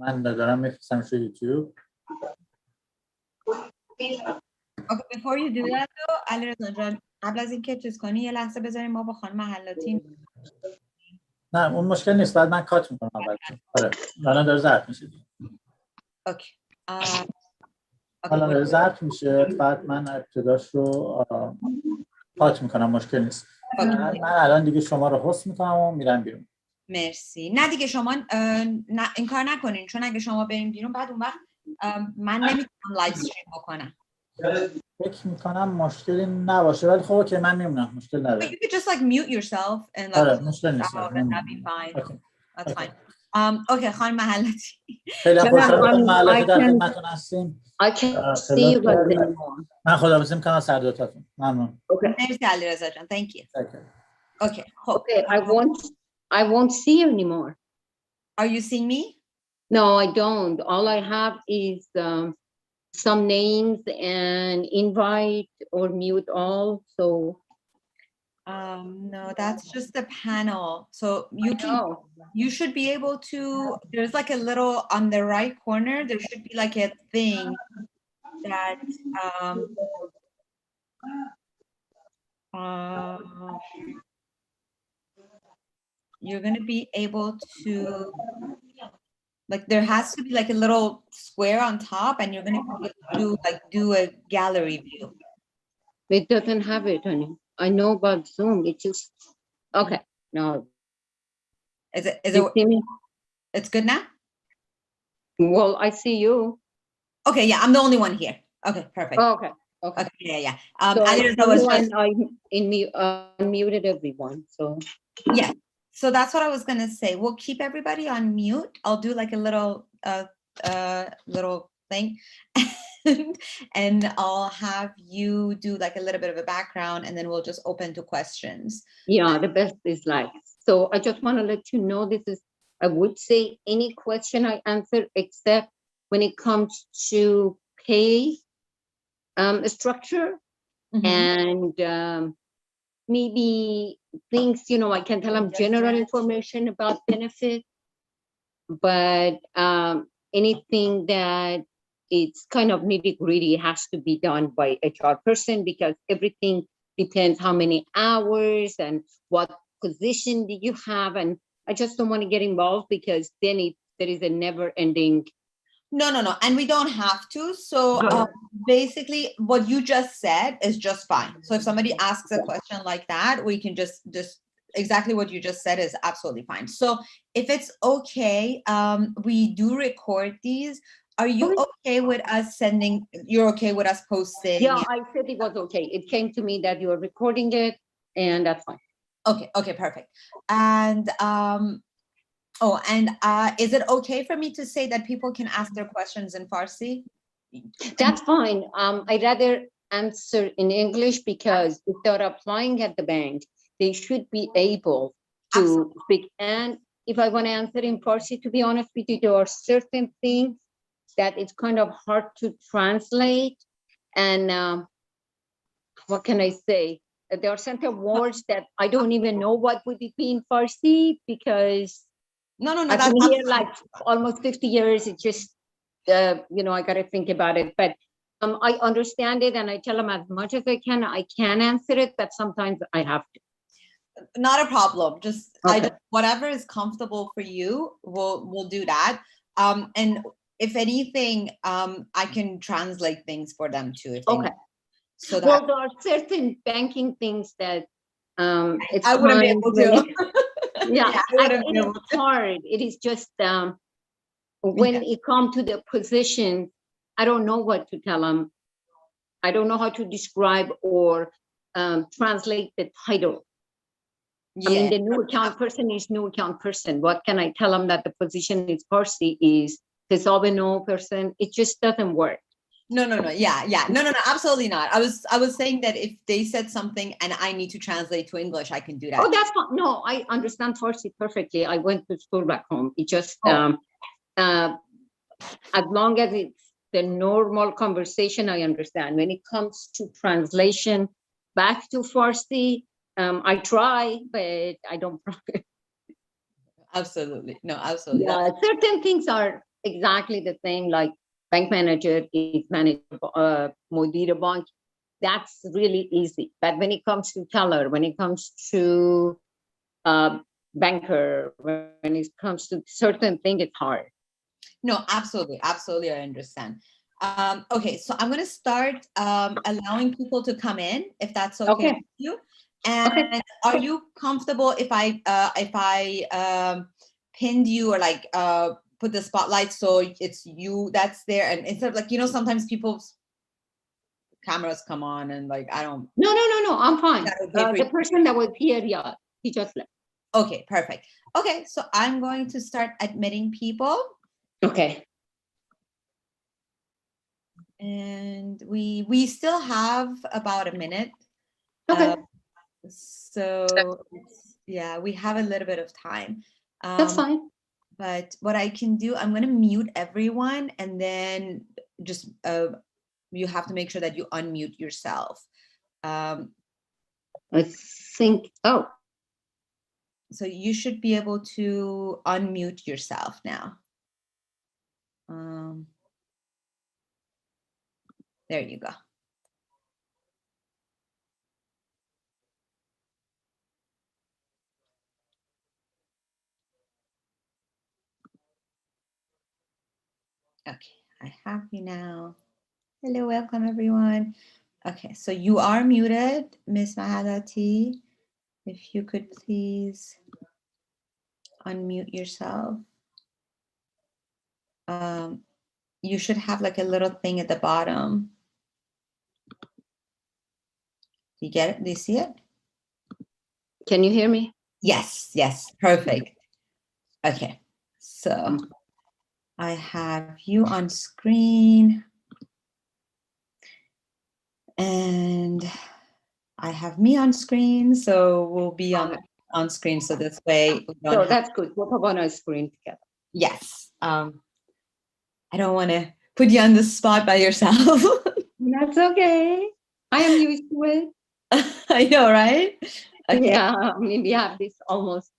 من دارم میفرستمش رو یوتیوب. Okay, before you do that though, علیرضا جان قبل از اینکه چیز کنی یه لحظه بذاریم ما با خانم حلاتی. نه اون مشکل نیست، بعد من کات میکنم اول. آره الان داره ضبط میشه. اوکی. الان داره ضبط میشه، بعد من ابتداش رو کات میکنم، مشکل نیست. من الان دیگه شما رو هست میکنم و میرم بیرون. مرسی. نه دیگه شما این کار نکنین، چون اگه شما برین بیرون بعد اون وقت من نمیتونم لایو استریم بکنم. فکر میکنم مشکلی نباشه، ولی خب که من میمونم، مشکل نداره. You could just like mute yourself and like مشکل نیست. that'd be fine. That's fine. Okay, خانم محلاتی. خیلی خوشحالم محلاتی در خدمتتون هستیم. I can't see you anymore. من خداحافظی میکنم از هر دوتاتون. ممنون. مرسی علیرضا جان. Thank you. Okay. Okay, I won't see you anymore. Are you seeing me? No, I don't. All I have is some names and invite or mute all. So no, that's just the panel. So you should be able to, there's like a little on the right corner, there should be like a thing that you're going to be able to, like there has to be like a little square on top and you're going to be able to do a gallery view. It doesn't have it, honey. I know about Zoom. It just, okay, no. Is it, see me? It's good now? Well, I see you. Okay, yeah, I'm the only one here. Okay, perfect. Oh, okay. Yeah. So I unmuted everyone, so. Yeah, so that's what I was going to say. We'll keep everybody on mute. I'll do like a little thing. And I'll have you do like a little bit of a background and then we'll just open to questions. Yeah, the best is like, so I just want to let you know this is, I would say any question I answer except when it comes to pay structure and maybe things, I can tell them general information about benefit, but anything that it's kind of nitty-gritty has to be done by HR person because everything depends how many hours and what position do you have, and I just don't want to get involved because then there is a never-ending. No, and we don't have to. So basically what you just said is just fine. So if somebody asks a question like that, we can just exactly what you just said is absolutely fine. So if it's okay, we do record these. Are you okay with us you're okay with us posting? Yeah, I said it was okay. It came to me that you are recording it and that's fine. Okay, perfect. And is it okay for me to say that people can ask their questions in Farsi? That's fine. I'd rather answer in English because if they're applying at the bank, they should be able to speak. And if I want to answer in Farsi, to be honest with you, there are certain things that it's kind of hard to translate. And what can I say? There are certain words that I don't even know what would it be in Farsi because no, I've been here like almost 50 years. It's just, I got to think about it. But I understand it and I tell them as much as I can answer it, but sometimes I have to. Not a problem. Just whatever is comfortable for you, we'll do that. And if anything, I can translate things for them too. Okay. So there are certain banking things that I wouldn't be able to. It's hard. It is just when it comes to the position, I don't know what to tell them. I don't know how to describe or translate the title. I mean, the new account person is new account person. What can I tell them that the position is Farsi is Tesabeno person? It just doesn't work. No. Yeah. No, absolutely not. I was saying that if they said something and I need to translate to English, I can do that. Oh, that's fine. No, I understand Farsi perfectly. I went to school back home. It just, as long as it's the normal conversation, I understand. When it comes to translation back to Farsi, I try, but I don't. Absolutely. No, absolutely. Yeah, certain things are exactly the same, like bank manager is manager, Modira Bank. That's really easy. But when it comes to teller, when it comes to banker, when it comes to certain thing, it's hard. No, absolutely. Absolutely. I understand. Okay, so I'm going to start allowing people to come in, if that's okay, Okay. with you. And are you comfortable if I pinned you or like put the spotlight so it's you that's there, and instead of like, you know, sometimes people's cameras come on and like I don't. No, I'm fine. Is that okay for The you? person that was here, yeah, he just left. Okay, perfect. Okay, so I'm going to start admitting people. Okay. And we still have about a minute. Okay. So yeah, we have a little bit of time. That's fine. But what I can do, I'm going to mute everyone, and then just you have to make sure that you unmute yourself. I think, oh. So you should be able to unmute yourself now. There you go. Okay, I have you now. Hello, welcome everyone. Okay, so you are muted, Miss Mahadati. If you could please unmute yourself. You should have like a little thing at the bottom. You get it? Do you see it? Can you hear me? Yes, yes, perfect. Okay, so I have you on screen and I have me on screen, so we'll be on screen, so this way we don't So have, that's good. We'll put on our screen together. yes. I don't want to put you on the spot by yourself. That's okay. I am used to it. I know, right? Okay. Yeah, I mean, we have this almost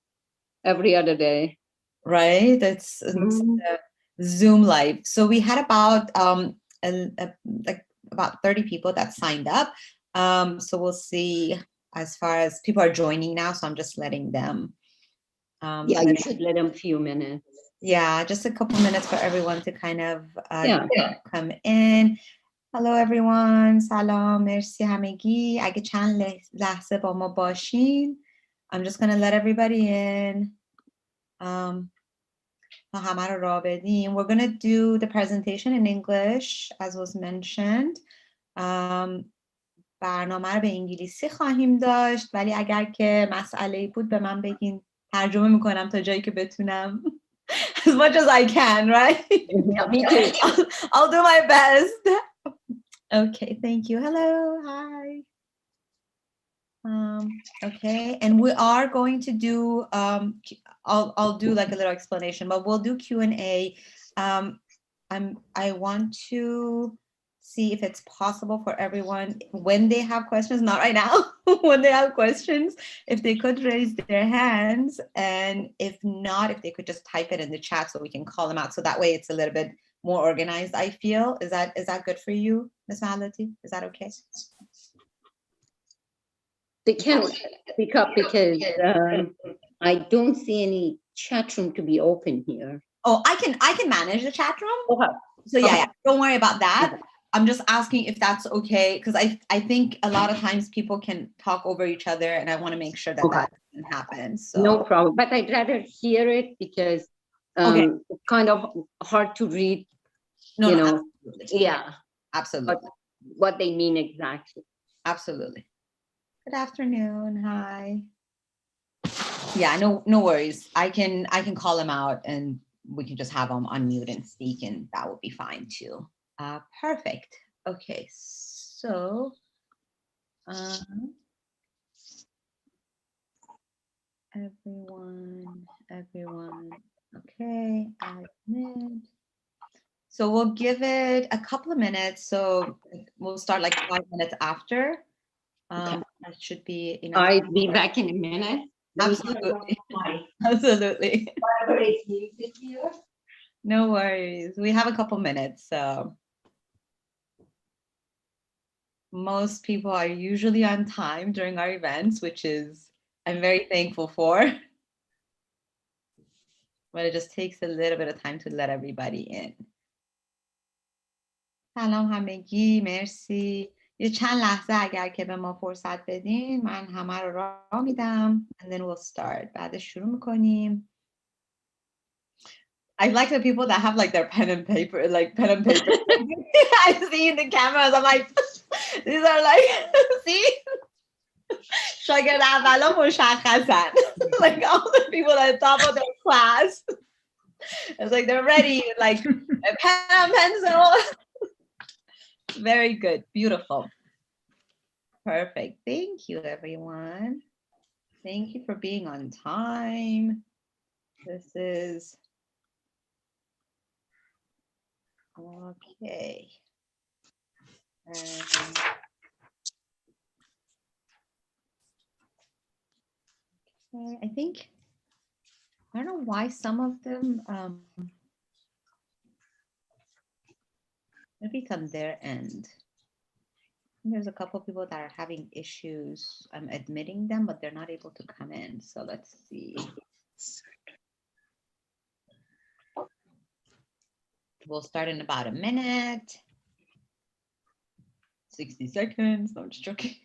every other day. Right? It's Zoom Live. So we had about like about 30 people that signed up. So we'll see as far as people are joining now. So I'm just letting them. Yeah, you should let them a few minutes. Yeah, just a couple minutes for everyone to kind of come in. Hello everyone. Salam. Merci hamegi. اگه چند لحظه با ما باشین. I'm just going to let everybody in. همه رو راه بدیم. We're going to do the presentation in English as was mentioned. برنامه رو به انگلیسی خواهیم داشت، ولی اگر که مسئله‌ای بود به من بگین، ترجمه میکنم تا جایی که بتونم. As much as I can, right? Yeah, me too. I'll do my best. Okay, thank you. Hello, hi. Okay, and we are going to do, I'll do like a little explanation, but we'll do Q&A. I want to see if it's possible for everyone when they have questions, not right now, when they have questions, if they could raise their hands, and if not, if they could just type it in the chat so we can call them out. So that way it's a little bit more organized, I feel. Is that good for you, Ms. Malati? Is that okay? They can't speak up because I don't see any chat room to be open here. Oh, I can manage the chat room. Okay. So yeah, don't worry about that. Okay. I'm just asking if that's okay, because I think a lot of times people can talk over each other, and I want to make sure that that doesn't happen. So no problem. But I'd rather hear it because it's kind of hard to read. No, you know, absolutely. Yeah, absolutely. What they mean exactly. Absolutely. Good afternoon. Hi. Yeah, no worries. I can call them out, and we can just have them unmute and speak, and that would be fine too. Perfect. Okay, so everyone. Okay, admit. So we'll give it a couple of minutes. So we'll start like 5 minutes after. That should be enough. I'll be back in a minute. Absolutely. Absolutely. elaborate music here. No worries. We have a couple minutes, so most people are usually on time during our events, which is I'm very thankful for. But it just takes a little bit of time to let everybody in. سلام همگی، مرسی. یه چند لحظه اگر که به ما فرصت بدین من همه رو راه میدم and then we'll start. بعدش شروع میکنیم. I like the people that have like their pen and paper, like pen and paper. I see in the cameras, I'm like, these are like, see? شاگرد اولا مشخصن. Like all the people at the top of their class. It's like they're ready, like a pen and pencil. Very good, beautiful. Perfect. Thank you, everyone. Thank you for being on time. This is okay. I think, I don't know why some of them, maybe it's on their end. There's a couple of people that are having issues. I'm admitting them, but they're not able to come in. So let's see. We'll start in about a minute. 60 seconds. No, I'm just joking.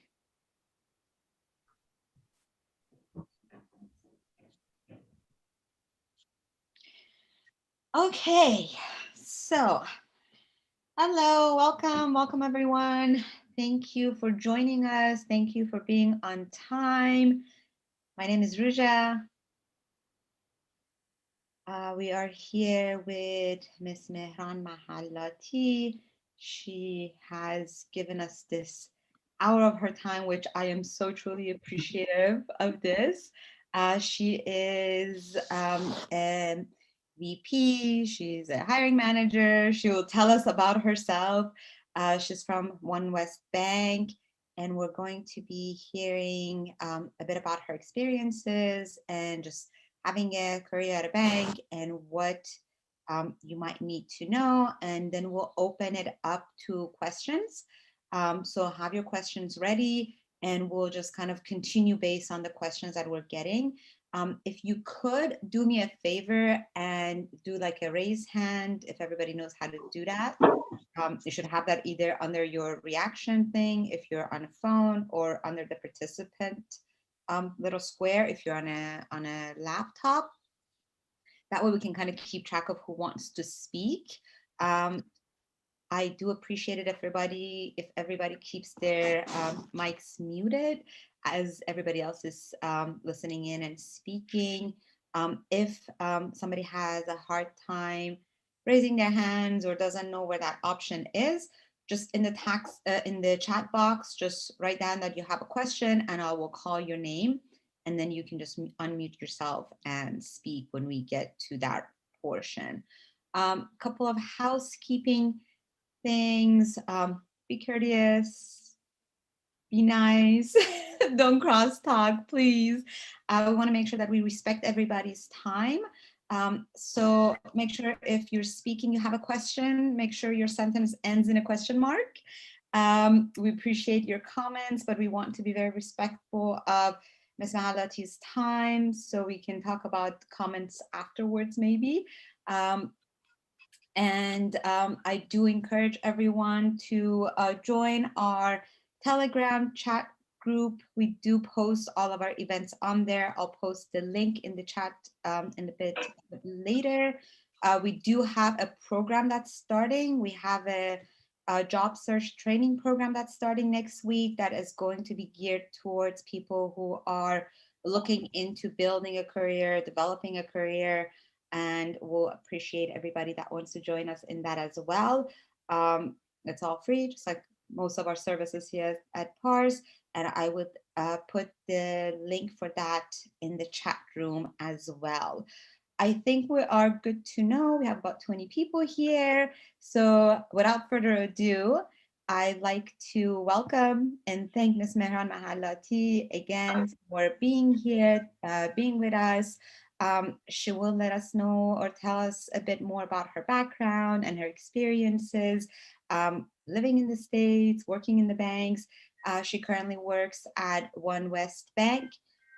Okay, so hello, welcome everyone. Thank you for joining us. Thank you for being on time. My name is Ruja. We are here with Ms. Mehran Mahallati. She has given us this hour of her time, which I am so truly appreciative of this. She is a VP, she's a hiring manager. She will tell us about herself. She's from One West Bank, and we're going to be hearing a bit about her experiences and just having a career at a bank and what you might need to know. And then we'll open it up to questions. So have your questions ready and we'll just kind of continue based on the questions that we're getting. If you could do me a favor and do like a raise hand, if everybody knows how to do that. You should have that either under your reaction thing, if you're on a phone, or under the participant little square if you're on a laptop. That way we can kind of keep track of who wants to speak. I do appreciate it if everybody keeps their mics muted as everybody else is listening in and speaking. If somebody has a hard time raising their hands or doesn't know where that option is, just in the chat box, just write down that you have a question and I will call your name and then you can just unmute yourself and speak when we get to that portion. Couple of housekeeping things. Be courteous, be nice, don't crosstalk, please. We want to make sure that we respect everybody's time. So make sure if you're speaking, you have a question, make sure your sentence ends in a question mark. We appreciate your comments, but we want to be very respectful of Ms. Mahallati's time so we can talk about comments afterwards maybe. I do encourage everyone to join our Telegram chat group. We do post all of our events on there. I'll post the link in the chat in a bit later. We do have a program that's starting. We have a job search training program that's starting next week that is going to be geared towards people who are looking into building a career, developing a career, and we'll appreciate everybody that wants to join us in that as well. It's all free, just like most of our services here at PARS, and I would put the link for that in the chat room as well. I think we are good to know. We have about 20 people here. So without further ado, I'd like to welcome and thank Ms. Mehran Mahallati again for being here, being with us. She will let us know or tell us a bit more about her background and her experiences living in the States, working in the banks. She currently works at One West Bank.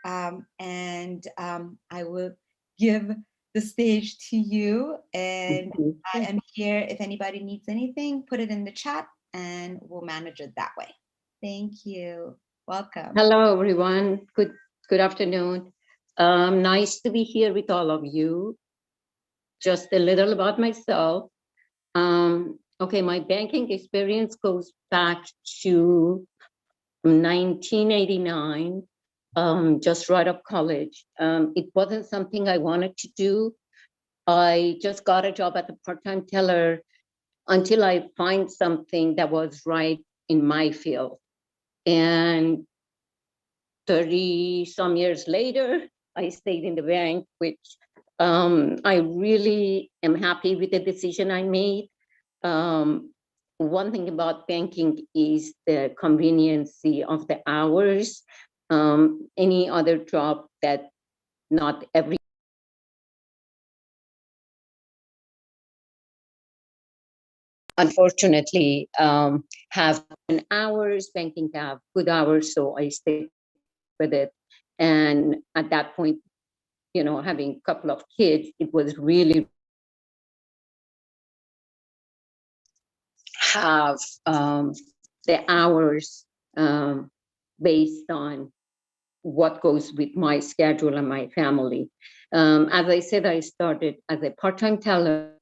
And I will give the stage to you. And I am here. If anybody needs anything, put it in the chat and we'll manage it that way. Thank you. Welcome. Hello, everyone. Good afternoon. Nice to be here with all of you. Just a little about myself. Okay, my banking experience goes back to 1989, just right up college. It wasn't something I wanted to do. I just got a job at the part-time teller until I find something that was right in my field. And 30 some years later, I stayed in the bank, which I really am happy with the decision I made. One thing about banking is the conveniency of the hours. Any other job that not every unfortunately have an hours, banking have good hours, so I stayed with it. And at that point, you know, having a couple of kids, it was really have the hours based on what goes with my schedule and my family. As I said, I started as a part-time teller,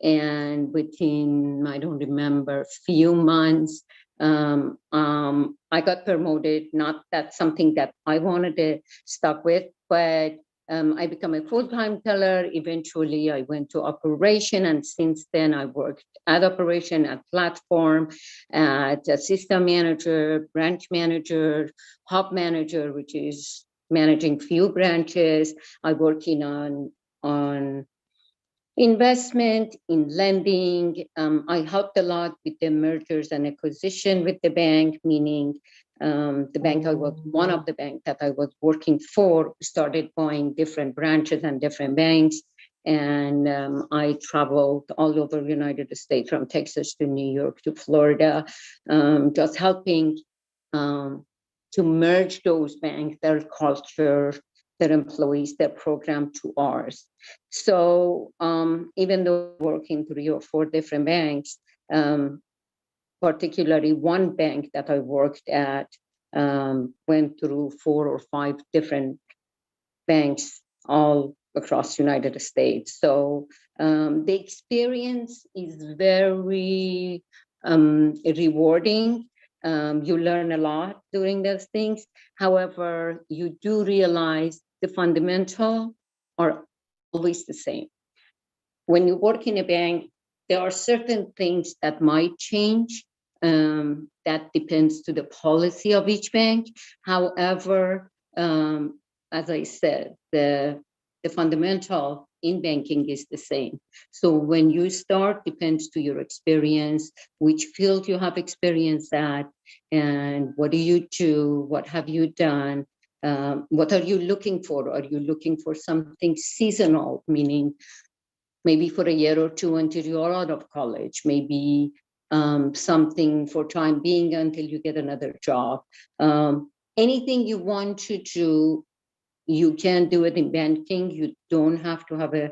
and within, I don't remember, few months, I got promoted. Not that something that I wanted to stuck with, but I became a full-time teller. Eventually, I went to operation, and since then, I worked at operation, at platform, at a system manager, branch manager, hub manager, which is managing few branches. I working on investment, in lending. I helped a lot with the mergers and acquisition with the bank, meaning the bank I was, one of the banks that I was working for started buying different branches and different banks. And I traveled all over the United States, from Texas to New York to Florida, just helping to merge those banks, their culture, their employees, their program to ours. So even though working 3 or 4 different banks, particularly one bank that I worked at went through 4 or 5 different banks all across the United States. So the experience is very rewarding. You learn a lot during those things. However, you do realize the fundamental are always the same. When you work in a bank, there are certain things that might change. That depends to the policy of each bank. However, as I said, the fundamental in banking is the same. So when you start, depends to your experience, which field you have experience at, and what do you do, what have you done, what are you looking for? Are you looking for something seasonal, meaning maybe for a year or 2 until you're out of college, maybe something for time being until you get another job. Anything you want to do, you can do it in banking. You don't have to have a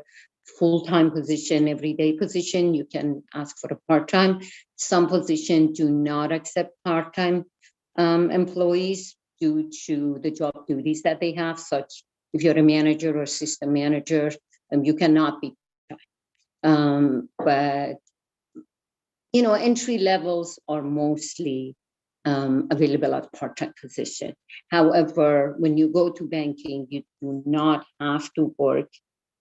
full-time position, everyday position. You can ask for a part-time. Some positions do not accept part-time employees due to the job duties that they have, such if you're a manager or system manager, you cannot be but you know, entry levels are mostly available at part-time position. However, when you go to banking, you do not have to work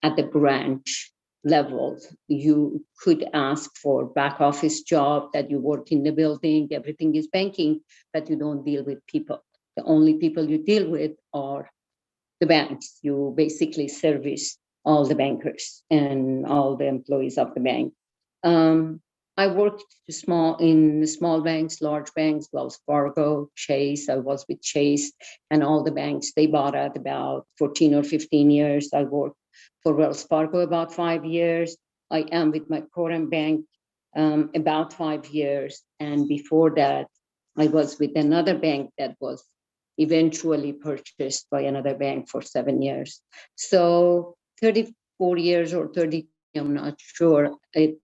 at the branch level. You could ask for back office job that you work in the building, everything is banking, but you don't deal with people. The only people you deal with are the banks. You basically service all the bankers and all the employees of the bank. I worked in small banks, large banks, Wells Fargo, Chase. I was with Chase and all the banks. They bought at about 14 or 15 years. I worked for Wells Fargo about 5 years. I am with my current bank about 5 years. And before that, I was with another bank that was eventually purchased by another bank for 7 years. So 34 years or 30, I'm not sure. It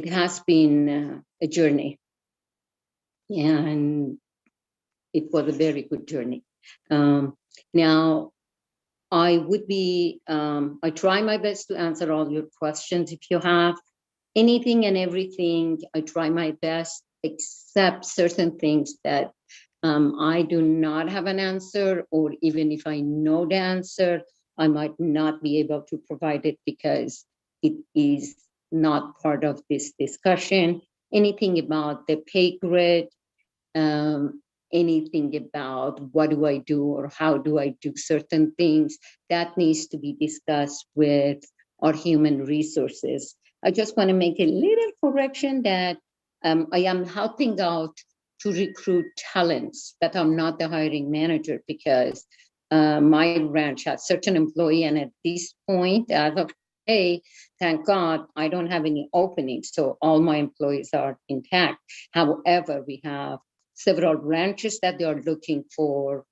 has been a journey, and it was a very good journey. Now, I try my best to answer all your questions. If you have anything and everything, I try my best, except certain things that I do not have an answer, or even if I know the answer, I might not be able to provide it because it is not part of this discussion. Anything about the pay grid, anything about what do I do or how do I do certain things, that needs to be discussed with our human resources. I just want to make a little correction that I am helping out to recruit talents, but I'm not the hiring manager, because my branch has certain employee, and at this point, as of today, thank God, I don't have any openings, so all my employees are intact. However, we have several branches that they are looking for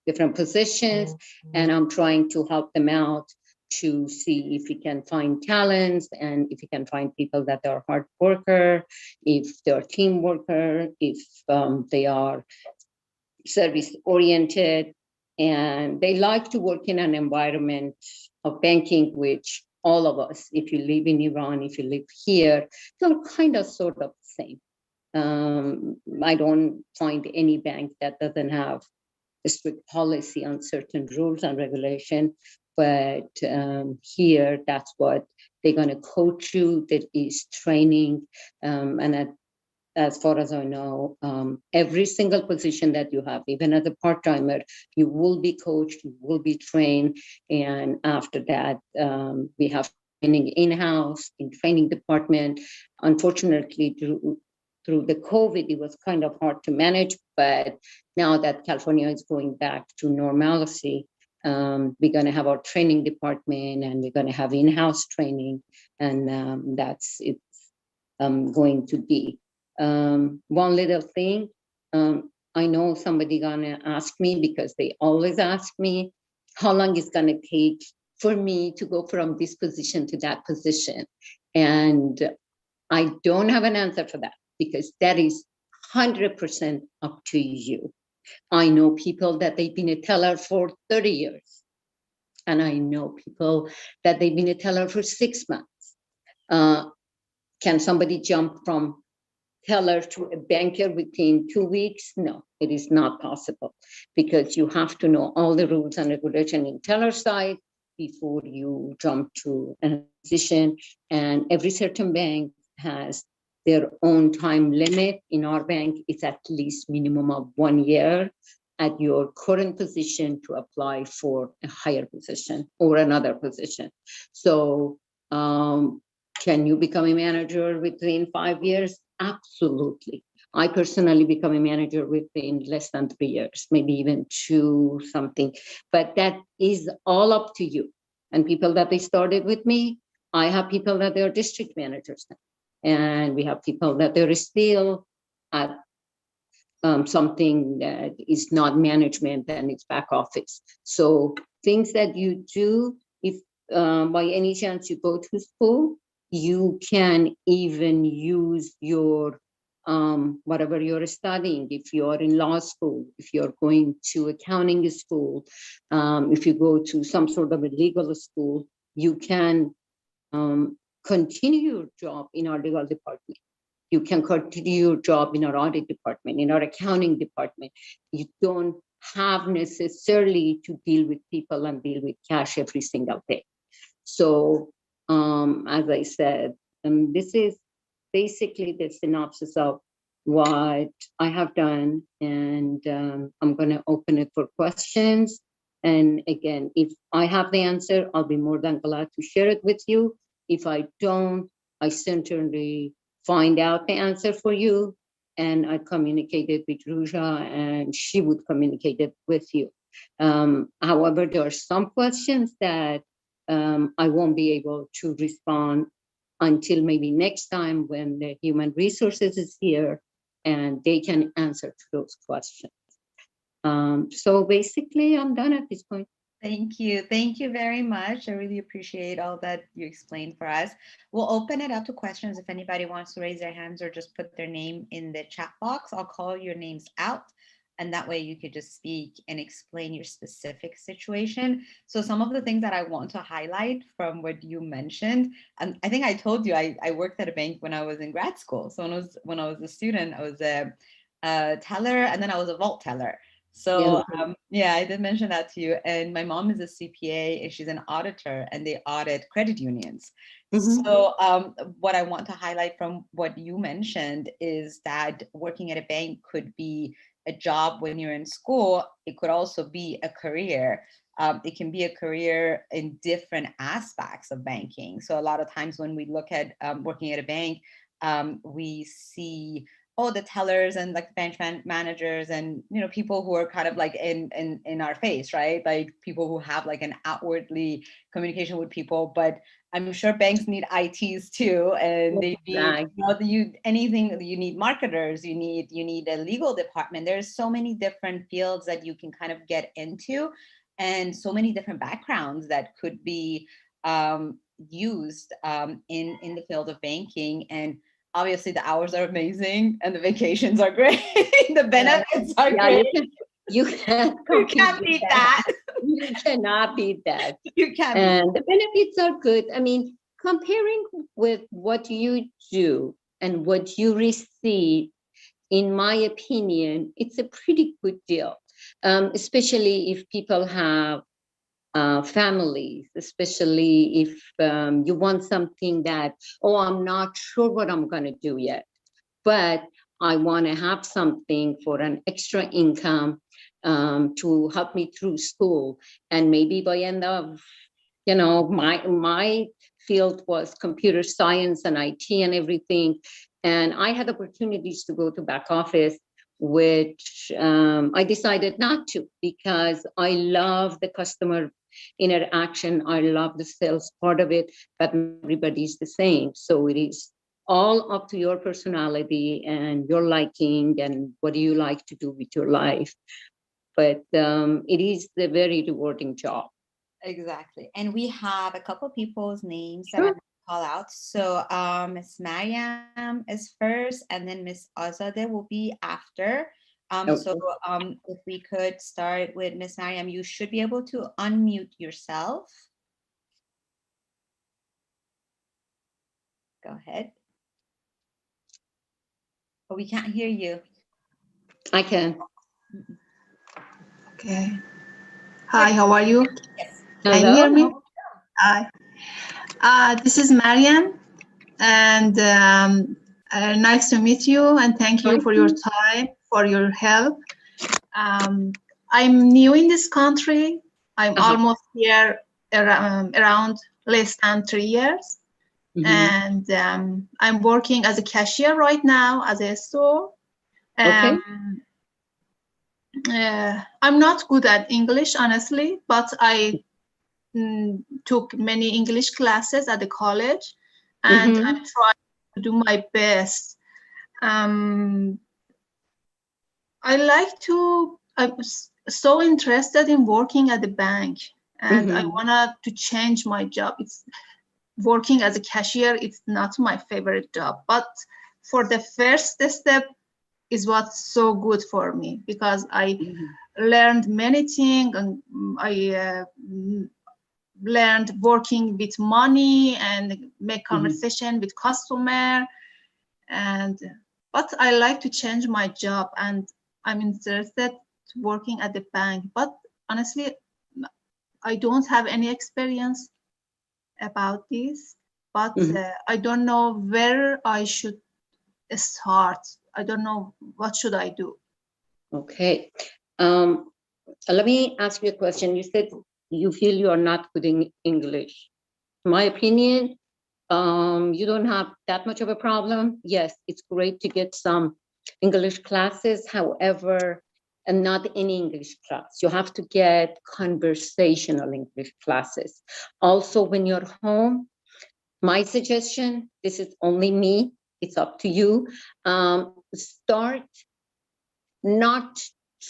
different positions, and I'm trying to help them out to see if we can find talents, and if we can find people that are hard worker, if they're team worker, if they are service oriented, and they like to work in an environment of banking, which all of us, if you live in Iran, if you live here, they're kind of sort of the same. I don't find any bank that doesn't have a strict policy on certain rules and regulation, but here, that's what they're going to coach you. That is training, and as far as I know, every single position that you have, even as a part-timer, you will be coached, you will be trained, and after that, we have training in-house, in training department. Unfortunately, through the COVID, it was kind of hard to manage, but now that California is going back to normalcy, we're going to have our training department, and we're going to have in-house training, and that's it's going to be. One little thing, I know somebody gonna ask me, because they always ask me, how long it's gonna take for me to go from this position to that position, and I don't have an answer for that, because that is 100% up to you. I know people that they've been a teller for 30 years, and I know people that they've been a teller for 6 months. Can somebody jump from teller to a banker within 2 weeks? No, it is not possible, because you have to know all the rules and regulation in teller side before you jump to a position. And every certain bank has their own time limit. In our bank, it's at least minimum of 1 year at your current position to apply for a higher position or another position. So can you become a manager within 5 years? Absolutely. I personally become a manager within less than 3 years, maybe even 2 something, but that is all up to you. And people that they started with me, I have people that they're district managers now, and we have people that they're still at something that is not management and it's back office. So things that you do, if by any chance you go to school, you can even use your whatever you're studying. If you're in law school, if you're going to accounting school, if you go to some sort of a legal school, you can continue your job in our legal department. You can continue your job in our audit department, in our accounting department. You don't have necessarily to deal with people and deal with cash every single day. So as I said, this is basically the synopsis of what I have done, and I'm going to open it for questions. And again, if I have the answer, I'll be more than glad to share it with you. If I don't, I certainly find out the answer for you, and I communicated with Ruja, and she would communicate it with you. However, there are some questions that I won't be able to respond until maybe next time when the human resources is here and they can answer to those questions. So basically, I'm done at this point. Thank you. Thank you very much. I really appreciate all that you explained for us. We'll open it up to questions if anybody wants to raise their hands or just put their name in the chat box. I'll call your names out, and that way you could just speak and explain your specific situation. So some of the things that I want to highlight from what you mentioned, and I think I told you I worked at a bank when I was in grad school. So when I was a student, I was a teller, and then I was a vault teller. So yeah, I did mention that to you. And my mom is a CPA and she's an auditor, and they audit credit unions. So what I want to highlight from what you mentioned is that working at a bank could be a job when you're in school. It could also be a career. It can be a career in different aspects of banking. So a lot of times when we look at working at a bank, we see the tellers and like branch managers and, you know, people who are kind of like in our face, right? Like people who have like an outwardly communication with people, but I'm sure banks need ITs too. And they need, anything, you need marketers, you need a legal department. There's so many different fields that you can kind of get into, and so many different backgrounds that could be used in the field of banking. And obviously the hours are amazing and the vacations are great. The benefits are great. You can't beat that. You cannot beat that. You can't. And the benefits are good. I mean, comparing with what you do and what you receive, in my opinion, it's a pretty good deal, especially if people have families, especially if you want something that, I'm not sure what I'm going to do yet, but I want to have something for an extra income to help me through school. And maybe by end of, my field was computer science and IT and everything. And I had opportunities to go to back office, which I decided not to, because I love the customer interaction. I love the sales part of it, but everybody's the same. So it is all up to your personality and your liking and what do you like to do with your life. But it is a very rewarding job. Exactly. And we have a couple people's names that I'm going to call out. So Miss Mariam is first, and then Miss Azadeh will be after. So if we could start with Miss Mariam, you should be able to unmute yourself. Go ahead. Oh, we can't hear you. I can. Okay. Hi, how are you? Yes. Can you hear me? Hi. This is Mariam, and nice to meet you, and thank you for your time, for your help. I'm new in this country. I'm almost here around less than 3 years. And I'm working as a cashier right now as a store. I'm not good at English, honestly, but I took many English classes at the college, and I'm trying to do my best. I'm so interested in working at the bank, and I wanted to change my job. It's working as a cashier. It's not my favorite job, but for the first step is what's so good for me, because I learned many things, and I learned working with money and make conversation with customer. But I like to change my job, and I'm interested working at the bank. But honestly, I don't have any experience about this, but I don't know where I should start. I don't know what should I do. Okay. Let me ask you a question. You said you feel you are not good in English. In my opinion, you don't have that much of a problem. Yes, it's great to get some English classes. However, and not any English class. You have to get conversational English classes. Also, when you're home, my suggestion, this is only me, it's up to you, start not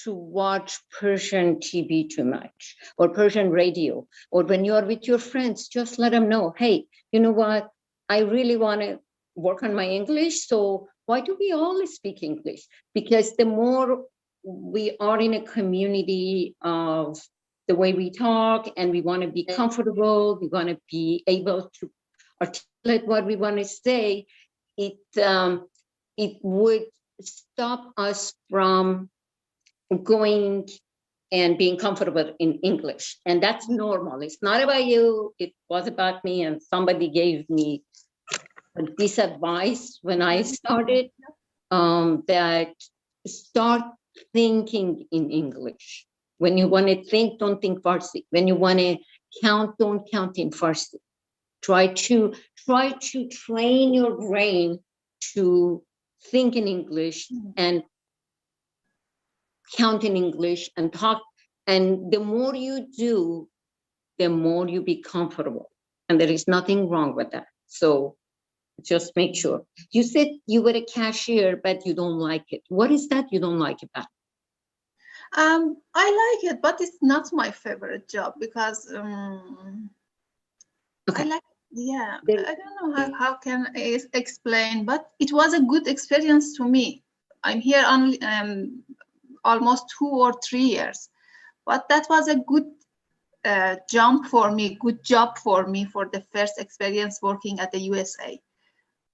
to watch Persian TV too much, or Persian radio, or when you're with your friends, just let them know, hey, you know what, I really want to work on my English, so why do we all speak English? Because the more we are in a community of the way we talk, and we want to be comfortable, we want to be able to articulate what we want to say, it would stop us from going and being comfortable in English. And that's normal. It's not about you. It was about me. And somebody gave me this advice when I started, that start thinking in English. When you want to think, don't think Farsi. When you want to count, don't count in Farsi. Try to train your brain to think in English and count in English and talk. And the more you do, the more you be comfortable. And there is nothing wrong with that. So just make sure. You said you were a cashier, but you don't like it. What is that you don't like about it? I like it, but it's not my favorite job because Okay. I like, yeah, I don't know how can I explain, but it was a good experience to me. I'm here only almost 2 or 3 years, but that was a good jump for me, good job for me for the first experience working at the USA.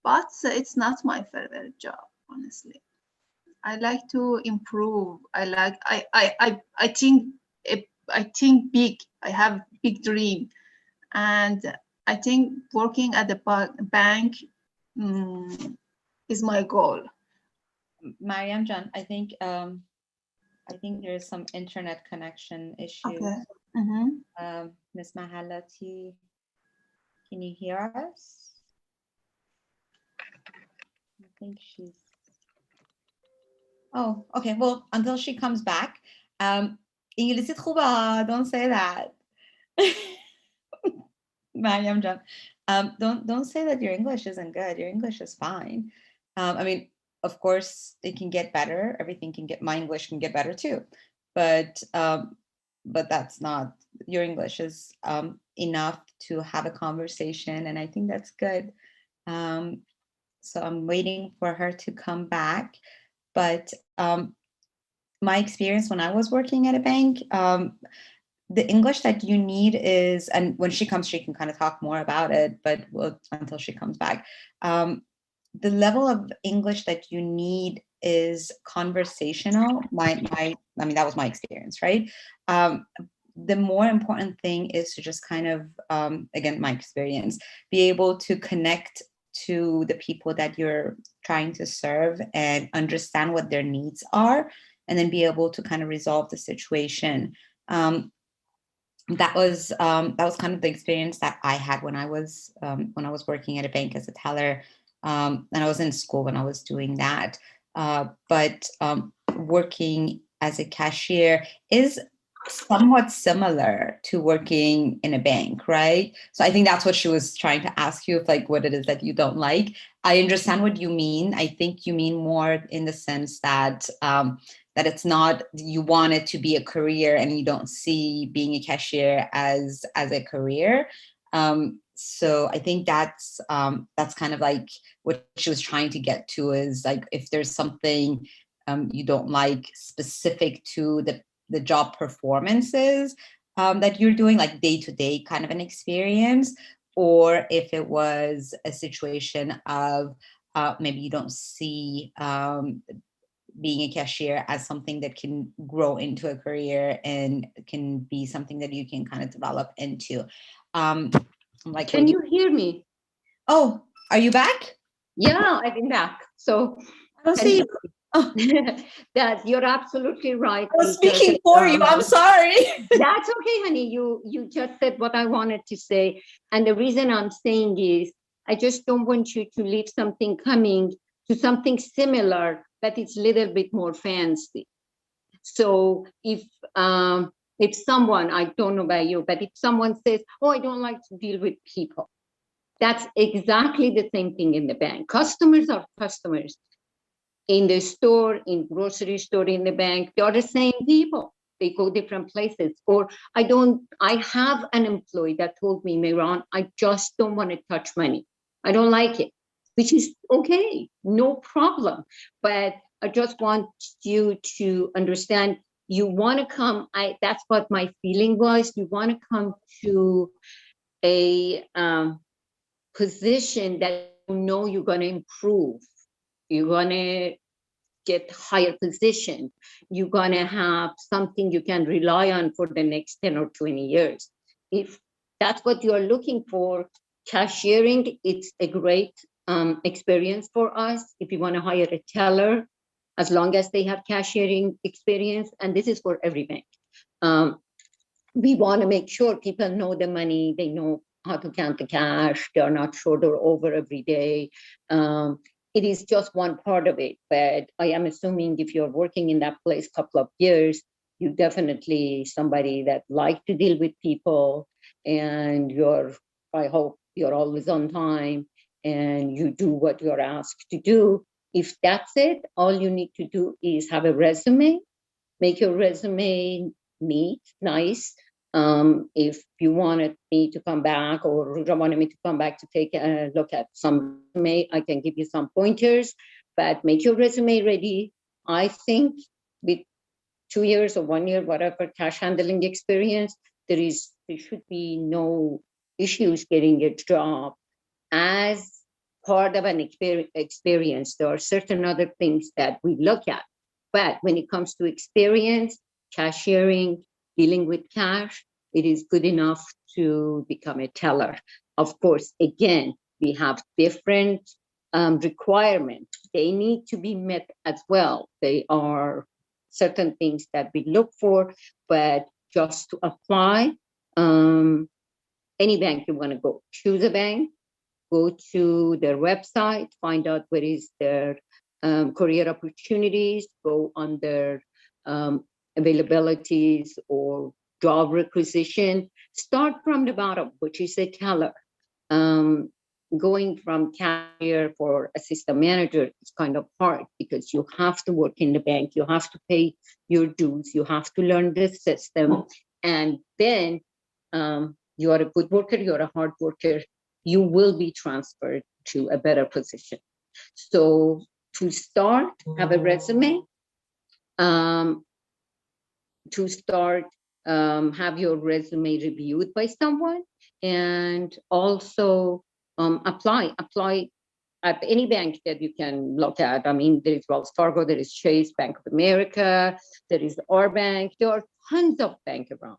But it's not my favorite job, honestly. I like to improve. I think big. I have big dream, and I think working at the bank is my goal. Mariam Jan, I think there's some internet connection issues. Okay. Ms. Mahalati, can you hear us? I think she's. Oh, okay. Well, until she comes back, İngilizce خوبه. Don't say that. Mariam Jan, don't say that your English isn't good. Your English is fine. I mean, of course, it can get better. Everything can get. My English can get better too, but that's not. Your English is enough to have a conversation, and I think that's good. So I'm waiting for her to come back. But my experience when I was working at a bank, the English that you need is, and when she comes, she can kind of talk more about it, but until she comes back, the level of English that you need is conversational. I mean, that was my experience, right? The more important thing is to just kind of, again, my experience, be able to connect to the people that you're trying to serve and understand what their needs are, and then be able to kind of resolve the situation. That was kind of the experience that I had when I was working at a bank as a teller, and I was in school when I was doing that. But working as a cashier is somewhat similar to working in a bank, right? So I think that's what she was trying to ask you, like what it is that you don't like. I understand what you mean. I think you mean more in the sense that that it's not, you want it to be a career and you don't see being a cashier as a career. So I think that's kind of like what she was trying to get to, is like if there's something you don't like specific to the job performances that you're doing, like day-to-day kind of an experience, or if it was a situation of maybe you don't see being a cashier as something that can grow into a career and can be something that you can kind of develop into. Like, can you hear me? Oh, are you back? Yeah, I've been back. So I don't see you. Oh. That you're absolutely right. I was speaking for you. I'm sorry. That's okay, honey. You just said what I wanted to say. And the reason I'm saying is I just don't want you to leave something coming to something similar, but it's a little bit more fancy. So if someone, I don't know about you, but if someone says, oh, I don't like to deal with people, that's exactly the same thing in the bank. Customers are customers. In the store, in grocery store, in the bank, they are the same people. They go different places. Or I have an employee that told me, Mehran, I just don't want to touch money. I don't like it, which is okay, no problem. But I just want you to understand, you want to come, that's what my feeling was. You want to come to a position that you know you're going to improve. You're going to get higher position. You're going to have something you can rely on for the next 10 or 20 years. If that's what you're looking for, cashiering, it's a great experience for us. If you want to hire a teller, as long as they have cashiering experience, and this is for every bank. We want to make sure people know the money, they know how to count the cash, they're not short or over every day. It is just one part of it, but I am assuming if you're working in that place a couple of years, you definitely somebody that like to deal with people, and I hope you're always on time and you do what you're asked to do. If that's it, all you need to do is have a resume, make your resume neat, nice. If you wanted me to come back, or Ruja wanted me to come back to take a look at some resume, I can give you some pointers, but make your resume ready. I think with 2 years or 1 year, whatever cash handling experience, there should be no issues getting a job. As part of an experience, there are certain other things that we look at. But when it comes to experience, cashiering, dealing with cash, it is good enough to become a teller. Of course, again, we have different requirements. They need to be met as well. They are certain things that we look for, but just to apply, any bank you want to go, choose a bank, go to their website, find out where is their career opportunities, go on their availabilities or job requisition. Start from the bottom, which is a teller. Going from cashier for assistant manager is kind of hard because you have to work in the bank, you have to pay your dues, you have to learn the system, and then you are a good worker, you're a hard worker, you will be transferred to a better position. So to start, have a resume. To start, have your resume reviewed by someone, and also apply at any bank that you can look at. I mean, there is Wells Fargo, there is Chase, Bank of America, there is our bank, there are tons of banks around.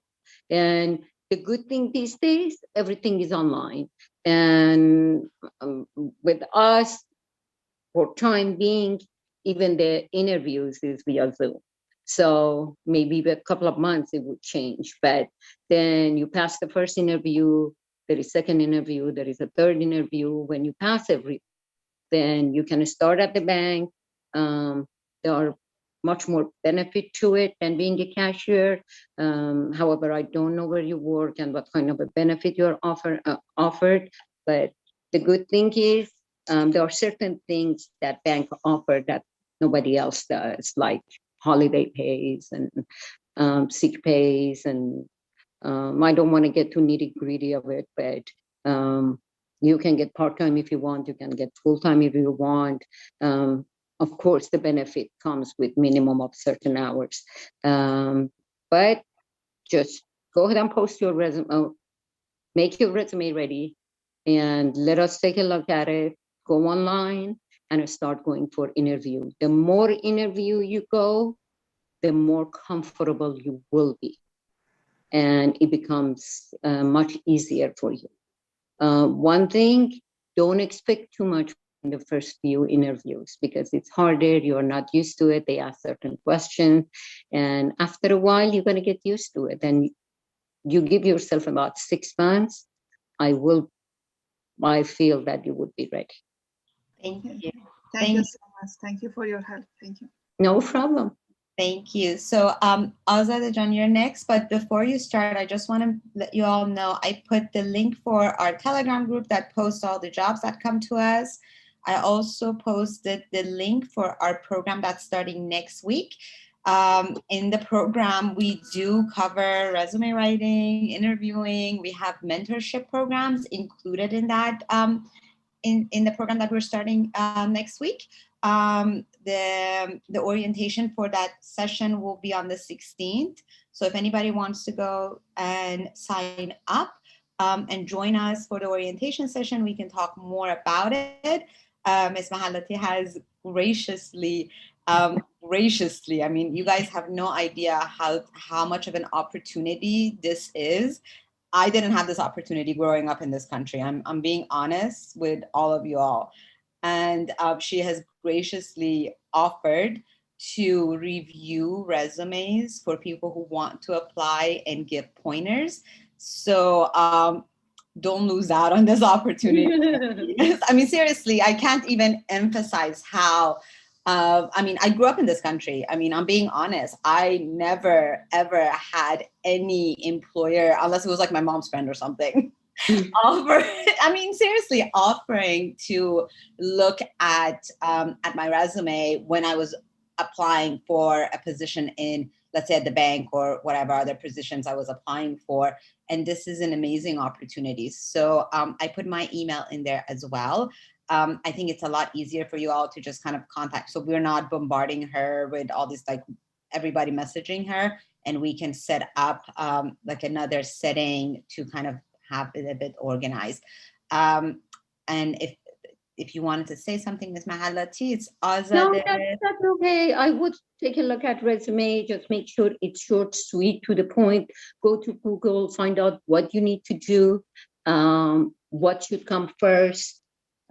And the good thing these days, everything is online. And with us, for time being, even the interviews is via Zoom. So maybe a couple of months it would change, but then you pass the first interview, there is second interview, there is a third interview. When you pass then you can start at the bank. There are much more benefit to it than being a cashier. However, I don't know where you work and what kind of a benefit you're offered, but the good thing is there are certain things that bank offer that nobody else does, like holiday pays and sick pays. And I don't want to get too nitty gritty of it, but you can get part-time if you want, you can get full-time if you want. Of course, the benefit comes with minimum of certain hours. But just go ahead and post your resume, make your resume ready, and let us take a look at it. Go online and start going for interview. The more interview you go, the more comfortable you will be. And it becomes much easier for you. One thing, don't expect too much in the first few interviews because it's harder, you're not used to it, they ask certain questions, and after a while, you're gonna get used to it. And you give yourself about 6 months, I feel that you would be ready. Thank you. Thank you so much. Thank you for your help. Thank you. No problem. Thank you. So, Azad, you're next. But before you start, I just want to let you all know I put the link for our Telegram group that posts all the jobs that come to us. I also posted the link for our program that's starting next week. In the program, we do cover resume writing, interviewing. We have mentorship programs included in that in the program that we're starting next week. The orientation for that session will be on the 16th. So if anybody wants to go and sign up and join us for the orientation session, we can talk more about it. Ms. Mahalati has graciously, I mean, you guys have no idea how much of an opportunity this is. I didn't have this opportunity growing up in this country. I'm being honest with all of you all. And she has graciously offered to review resumes for people who want to apply and give pointers. So don't lose out on this opportunity. I mean, seriously, I can't even emphasize how I mean, I grew up in this country. I mean, I'm being honest. I never, ever had any employer, unless it was like my mom's friend or something, offering to look at my resume when I was applying for a position in, let's say, at the bank or whatever other positions I was applying for. And this is an amazing opportunity. So I put my email in there as well. I think it's a lot easier for you all to just kind of contact. So we're not bombarding her with all this, like everybody messaging her, and we can set up like another setting to kind of have it a bit organized. And if you wanted to say something, Ms. Mahalati, it's Azad. No, that's okay. I would take a look at resume, just make sure it's short, sweet, to the point. Go to Google, find out what you need to do, what should come first.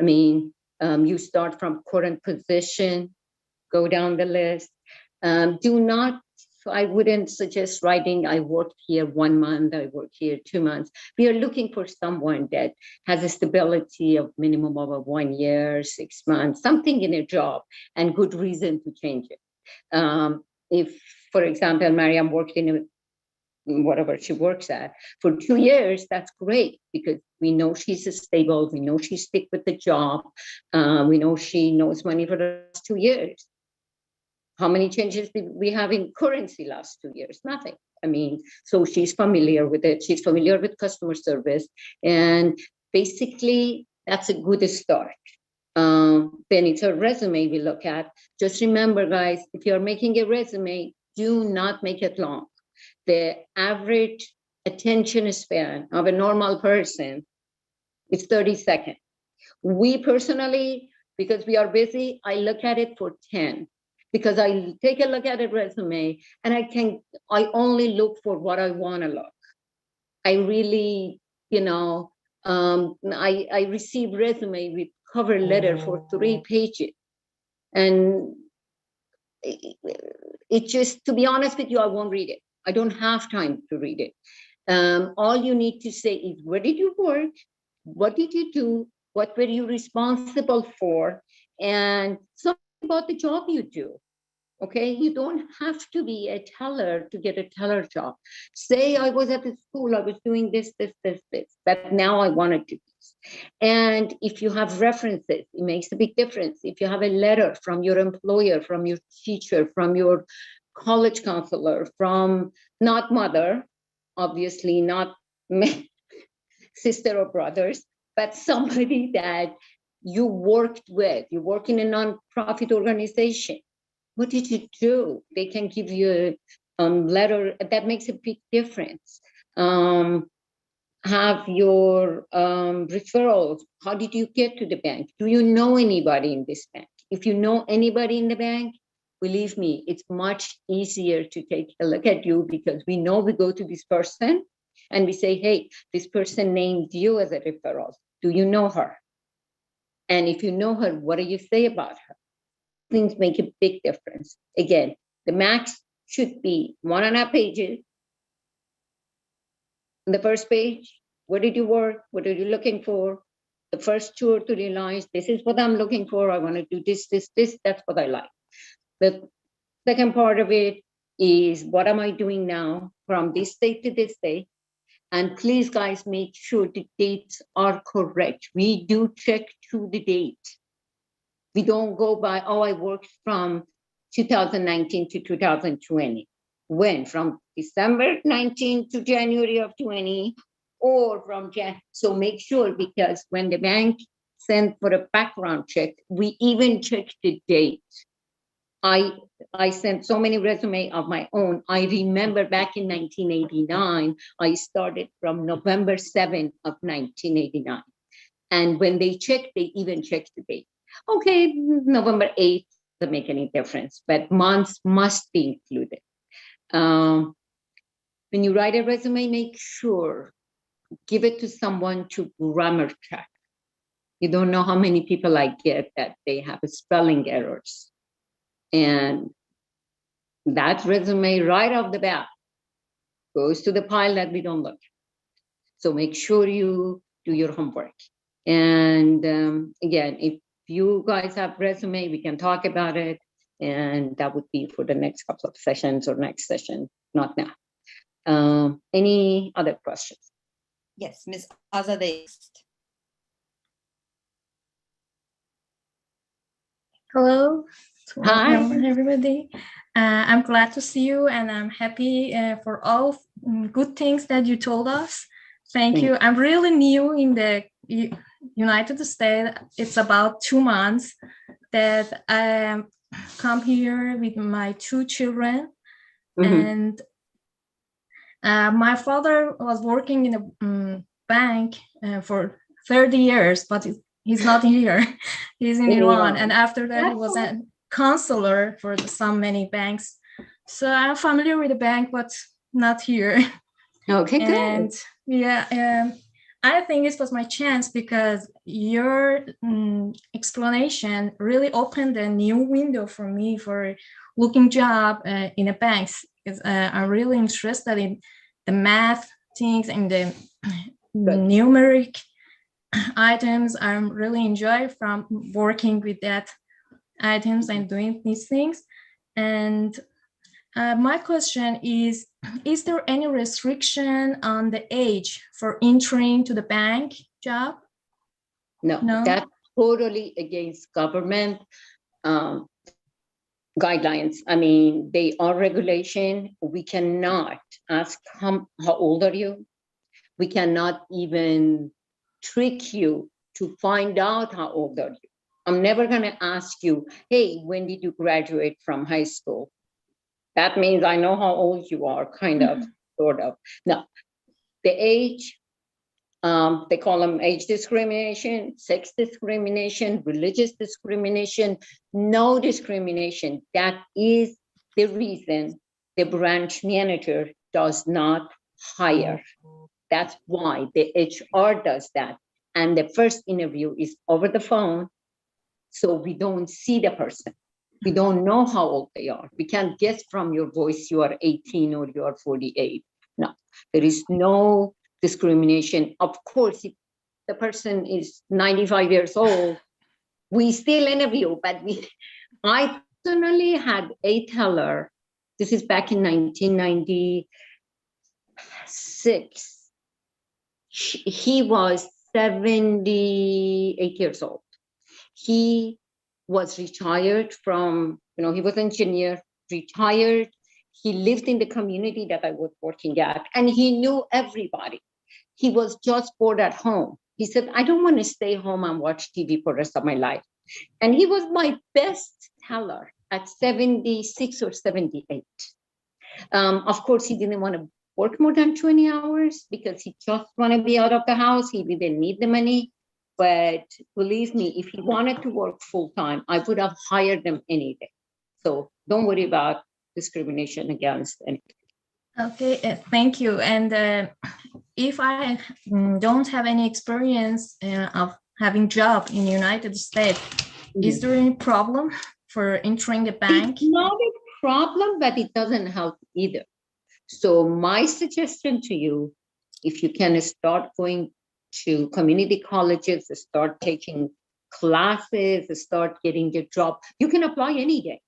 I mean, you start from current position, go down the list. I wouldn't suggest writing, I worked here 1 month, I worked here 2 months. We are looking for someone that has a stability of minimum of 1 year, 6 months, something in a job, and good reason to change it. If, for example, Mariam worked in whatever she works at for 2 years, that's great, because we know she's stable, we know she's stick with the job, we know she knows money for the last 2 years. How many changes did we have in currency last 2 years? Nothing. I mean, so she's familiar with it. She's familiar with customer service. And basically, that's a good start. Then it's a resume we look at. Just remember, guys, if you're making a resume, do not make it long. The average attention span of a normal person is 30 seconds. We personally, because we are busy, I look at it for 10. Because I take a look at a resume and I only look for what I want to look. I really, I receive resume with cover letter for 3 pages. And it just, to be honest with you, I won't read it. I don't have time to read it. All you need to say is, where did you work? What did you do? What were you responsible for? And something about the job you do. Okay, you don't have to be a teller to get a teller job. Say I was at the school, I was doing this, but now I want to do this. And if you have references, it makes a big difference. If you have a letter from your employer, from your teacher, from your college counselor, from not mother, obviously not sister or brothers, but somebody that you worked with, you work in a nonprofit organization. What did you do? They can give you a letter. That makes a big difference. Have your referrals. How did you get to the bank? Do you know anybody in this bank? If you know anybody in the bank, believe me, it's much easier to take a look at you, because we know we go to this person and we say, hey, this person named you as a referral. Do you know her? And if you know her, what do you say about her? Things make a big difference. Again, the max should be 1.5 pages. On the first page, where did you work? What are you looking for? The first 2 or 3 lines, this is what I'm looking for. I want to do this. That's what I like. The Second part of it is, what am I doing now from this date to this date? And please, guys, make sure the dates are correct. We do check to the date. We don't go by, oh, I worked from 2019 to 2020. When? From December 19 to January of 20, or from so make sure, because when the bank sent for a background check, we even check the date. I sent so many resumes of my own. I remember back in 1989, I started from November 7th of 1989. And when they checked, they even checked the date. Okay, November 8th doesn't make any difference, but months must be included. When you write a resume, make sure, give it to someone to grammar check. You don't know how many people I get that they have spelling errors. And that resume right off the bat goes to the pile that we don't look. So make sure you do your homework. And again, if you guys have resume, we can talk about it. And that would be for the next couple of sessions or next session, not now. Any other questions? Yes, Ms. Azadeh. Hello. Hi. Everybody. I'm glad to see you, and I'm happy for all good things that you told us. Thank you. I'm really new in the United States. It's about 2 months that I come here with my 2 children. And my father was working in a bank for 30 years, but he's not here. He's in Iran. And after that, he was a counselor for many banks. So I'm familiar with the bank, but not here. Okay, good. And yeah, I think this was my chance, because your explanation really opened a new window for me for looking job in a banks. Because I'm really interested in the math things and the numeric items. I'm really enjoy from working with that items and doing these things. And my question is there any restriction on the age for entering to the bank job? No, that's totally against government guidelines. I mean, they are regulation. We cannot ask how old are you? We cannot even trick you to find out how old are you. I'm never going to ask you, hey, when did you graduate from high school? That means I know how old you are, kind of, sort of. No, the age, they call them age discrimination, sex discrimination, religious discrimination, no discrimination. That is the reason the branch manager does not hire. That's why the HR does that. And the first interview is over the phone. So we don't see the person. We don't know how old they are. We can't guess from your voice you are 18 or you are 48. No, there is no discrimination. Of course, if the person is 95 years old, we still interview, but I personally had a teller. This is back in 1996. He was 78 years old. He was retired from, he was an engineer, retired. He lived in the community that I was working at, and he knew everybody. He was just bored at home. He said, I don't want to stay home and watch TV for the rest of my life. And he was my best teller at 76 or 78. Of course, he didn't want to work more than 20 hours because he just wanted to be out of the house. He didn't need the money. But believe me, if he wanted to work full time, I would have hired him any day. So don't worry about discrimination against anything. Okay, thank you. And if I don't have any experience of having job in the United States, is there any problem for entering the bank? It's not a problem, but it doesn't help either. So my suggestion to you, if you can start going to community colleges, start taking classes, start getting your job, you can apply any day.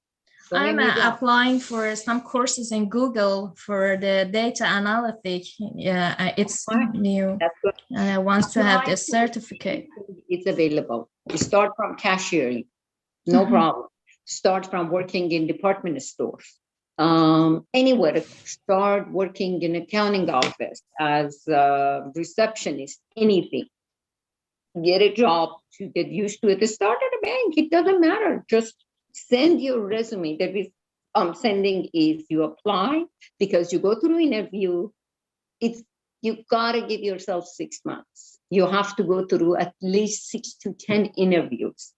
So I'm maybe that- applying for some courses in Google for the data analytic. Yeah, it's Fine. new, that's good. and I want to have the Apply for certificate. It's available. You start from cashiering, no Mhm. problem. Start from working in department stores. Anywhere, start working in accounting office as a receptionist, anything. Get a job to get used to it. Start at a bank, it doesn't matter. Just send your resume. That is, sending is you apply because you go through interview. It's, you gotta give yourself 6 months. You have to go through at least 6 to 10 interviews.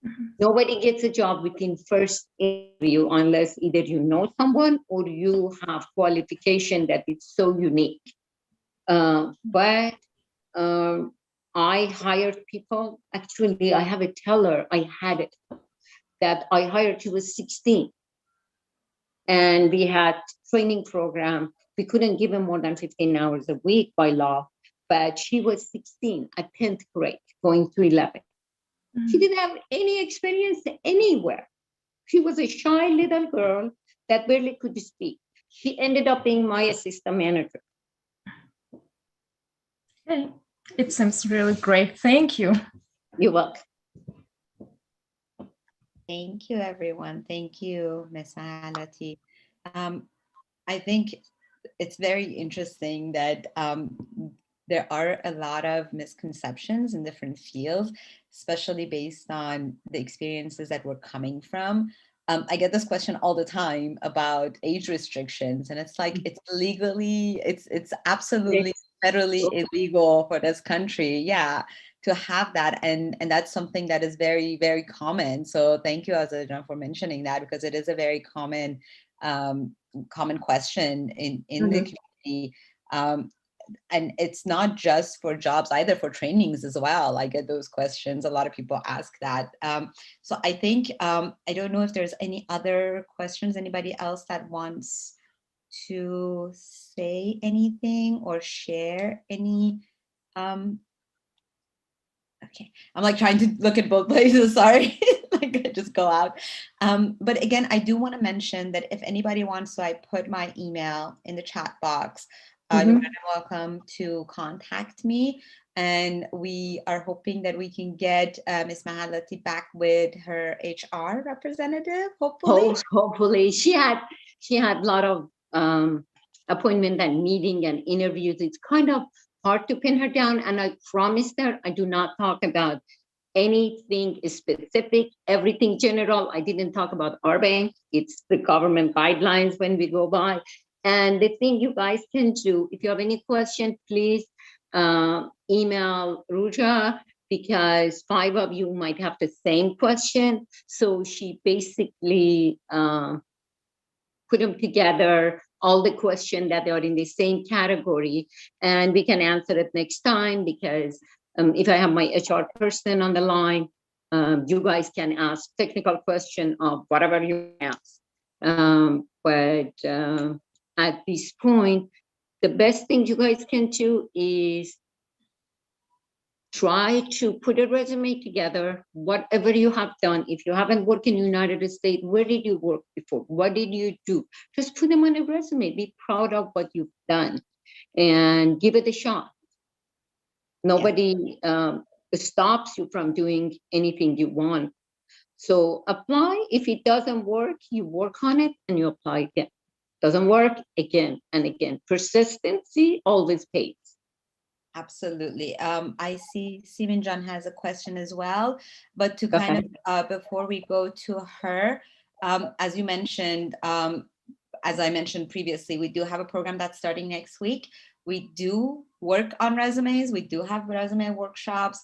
Mhm. Nobody gets a job within first interview unless either you know someone or you have qualification that is so unique. But I hired people. Actually, I have a teller. I had it that I hired. She was 16, and we had training program. We couldn't give her more than 15 hours a week by law, but she was 16 at 10th grade, going to 11. She didn't have any experience anywhere. She was a shy little girl that barely could speak. She ended up being my assistant manager. Okay. It seems really great. Thank you. You're welcome. Thank you, everyone. Thank you, Ms. Mahalati. I think it's very interesting that there are a lot of misconceptions in different fields, especially based on the experiences that we're coming from. I get this question all the time about age restrictions, and it's like it's legally, it's absolutely federally illegal for this country, yeah, to have that, and that's something that is very, very common. So thank you, Azadjan, for mentioning that, because it is a very common common question in the community. And it's not just for jobs, either for trainings as well. I get those questions. A lot of people ask that. So I think, I don't know if there's any other questions, anybody else that wants to say anything or share any. Okay, I'm like trying to look at both places, sorry. Like I just go out. But again, I do want to mention that if anybody wants to, I put my email in the chat box. You're more than welcome to contact me. And we are hoping that we can get Ms. Mahalati back with her HR representative, hopefully. Hopefully. She had a lot of appointment and meeting and interviews. It's kind of hard to pin her down. And I promised her I do not talk about anything specific, everything general. I didn't talk about our bank. It's the government guidelines when we go by. And the thing you guys can do, if you have any question, please email Ruja, because 5 of you might have the same question. So she basically put them together, all the questions that are in the same category, and we can answer it next time, because if I have my HR person on the line, you guys can ask technical question of whatever you ask. But at this point, the best thing you guys can do is try to put a resume together, whatever you have done. If you haven't worked in the United States, where did you work before? What did you do? Just put them on a resume. Be proud of what you've done and give it a shot. Nobody stops you from doing anything you want. So apply. If it doesn't work, you work on it and you apply again. Doesn't work, again and again. Persistency always pays. Absolutely. I see Simin John has a question as well, but to kind of, before we go to her, as you mentioned, as I mentioned previously, we do have a program that's starting next week. We do work on resumes. We do have resume workshops.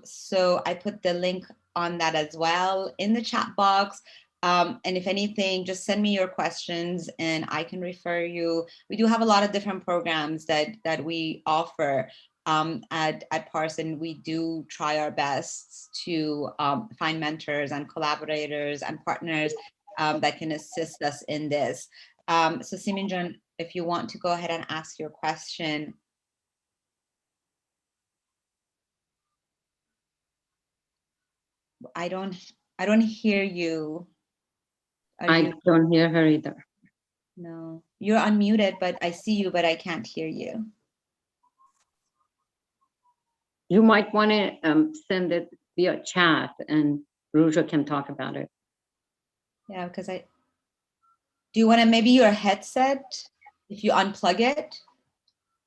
So I put the link on that as well in the chat box. And if anything, just send me your questions and I can refer you. We do have a lot of different programs that we offer at Parson. We do try our best to find mentors and collaborators and partners that can assist us in this. So Simin John, if you want to go ahead and ask your question. I don't hear you. I don't hear her either. No, you're unmuted, but I see you, but I can't hear you. You might want to send it via chat and Ruja can talk about it. Yeah, because do you want to, maybe your headset, if you unplug it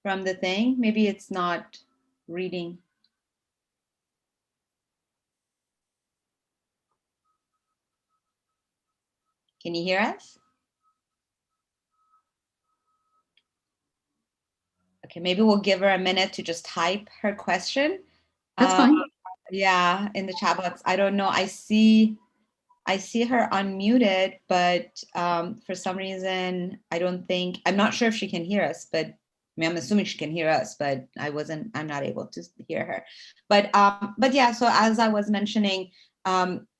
from the thing, maybe it's not reading. Can you hear us? Okay, maybe we'll give her a minute to just type her question. That's fine. Yeah, in the chat box. I don't know. I see her unmuted, but for some reason, I'm not sure if she can hear us, but I mean, I'm assuming she can hear us, but I'm not able to hear her. But yeah, so as I was mentioning,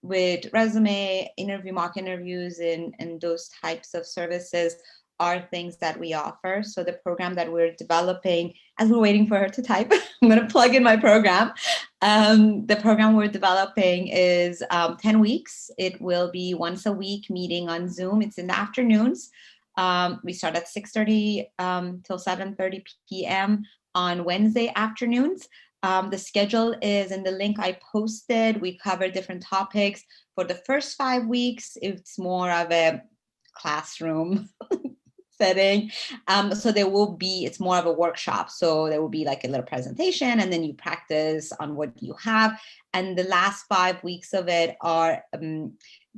with resume, mock interviews, and those types of services are things that we offer. So the program that we're developing, as we're waiting for her to type, I'm going to plug in my program. The program we're developing is 10 weeks. It will be once a week meeting on Zoom. It's in the afternoons. We start at 6:30 till 7:30 p.m. on Wednesday afternoons. The schedule is in the link I posted. We cover different topics. For the first 5 weeks, it's more of a classroom setting. So it's more of a workshop. So there will be like a little presentation and then you practice on what you have. And the last 5 weeks of it are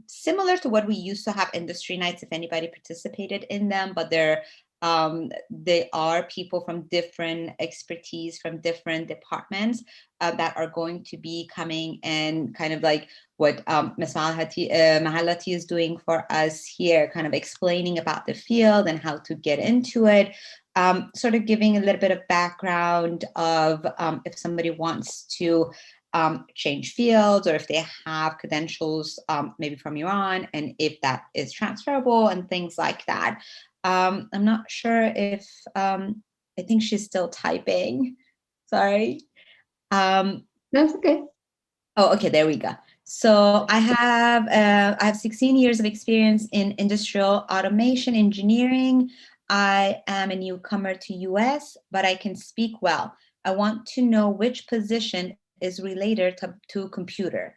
similar to what we used to have industry nights, if anybody participated in them, but they are people from different expertise, from different departments that are going to be coming and kind of like what Ms. Mahalati is doing for us here, kind of explaining about the field and how to get into it, sort of giving a little bit of background of if somebody wants to change fields or if they have credentials maybe from Iran and if that is transferable and things like that. I'm not sure if, I think she's still typing. Sorry. That's okay. Oh, okay, there we go. So I have 16 years of experience in industrial automation engineering. I am a newcomer to US, but I can speak well. I want to know which position is related to computer.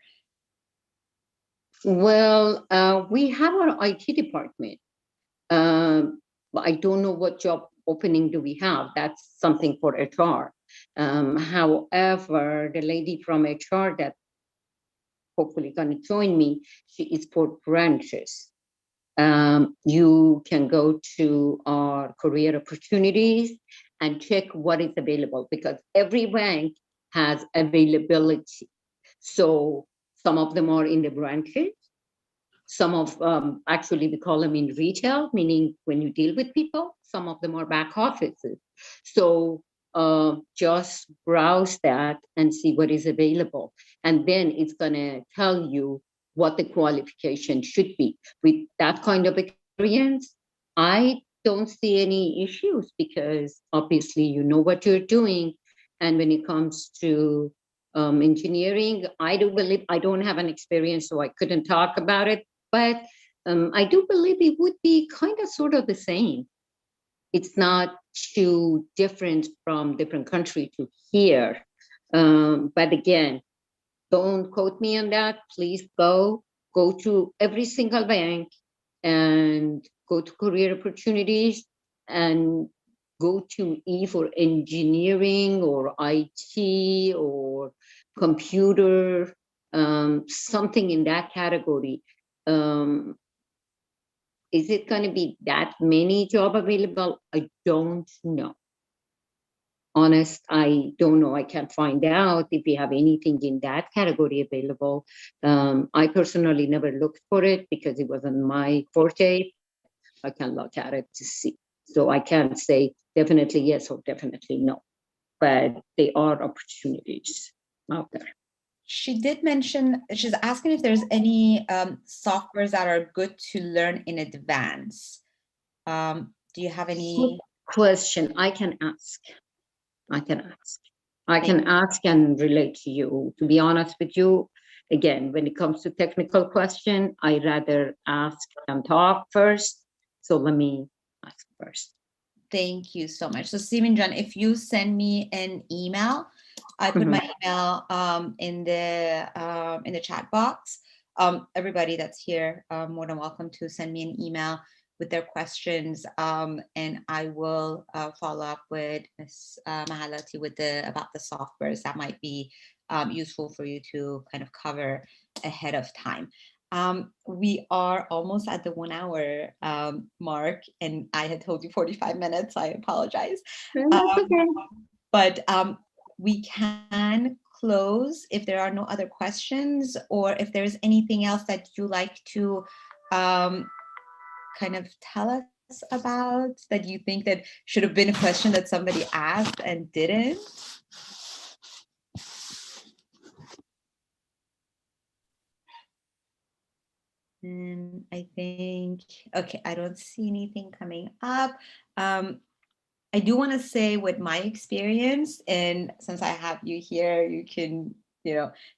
Well, we have our IT department. But I don't know what job opening do we have. That's something for HR. However, the lady from HR that hopefully going to join me, she is for branches. You can go to our career opportunities and check what is available because every bank has availability. So some of them are in the branches. Some of, actually we call them in retail, meaning when you deal with people, some of them are back offices. So just browse that and see what is available. And then it's gonna tell you what the qualification should be. With that kind of experience, I don't see any issues because obviously you know what you're doing. And when it comes to engineering, I do believe, I don't have an experience, so I couldn't talk about it. But I do believe it would be kind of sort of the same. It's not too different from different country to here. But again, don't quote me on that. Please go to every single bank and go to career opportunities and go to E for engineering or IT or computer, something in that category. Is it going to be that many job available? I don't know. Honest, I don't know. I can't find out if we have anything in that category available. I personally never looked for it because it wasn't my forte. I can look at it to see. So I can't say definitely yes or definitely no, but there are opportunities out there. She did mention, she's asking if there's any softwares that are good to learn in advance. Do you have any? Good question. I can ask. I can ask and relate to you. To be honest with you, Again, when it comes to technical question, I rather ask and talk first. So let me ask first. Thank you so much. So Stephen John, if you send me an email, I put my email in the chat box. Everybody that's here, more than welcome to send me an email with their questions, and I will follow up with Ms. Mahalati with about the softwares that might be useful for you to kind of cover ahead of time. We are almost at the 1 hour mark, and I had told you 45 minutes. I apologize. But we can close if there are no other questions, or if there's anything else that you like to kind of tell us about that you think that should have been a question that somebody asked and didn't. And I think, okay, I don't see anything coming up. I do want to say with my experience, and since I have you here, you can,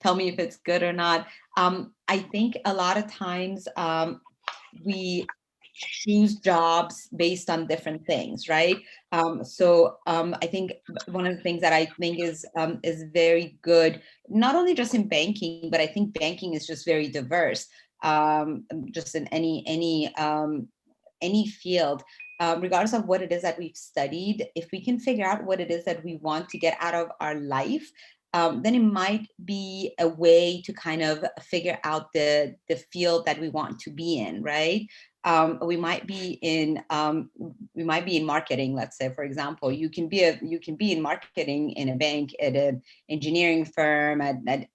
tell me if it's good or not. I think a lot of times we choose jobs based on different things, right? So I think one of the things that I think is very good, not only just in banking, but I think banking is just very diverse. Just in any field, regardless of what it is that we've studied, if we can figure out what it is that we want to get out of our life, then it might be a way to kind of figure out the field that we want to be in, right? We might be in marketing, let's say, for example. You can be in marketing in a bank, at an engineering firm, at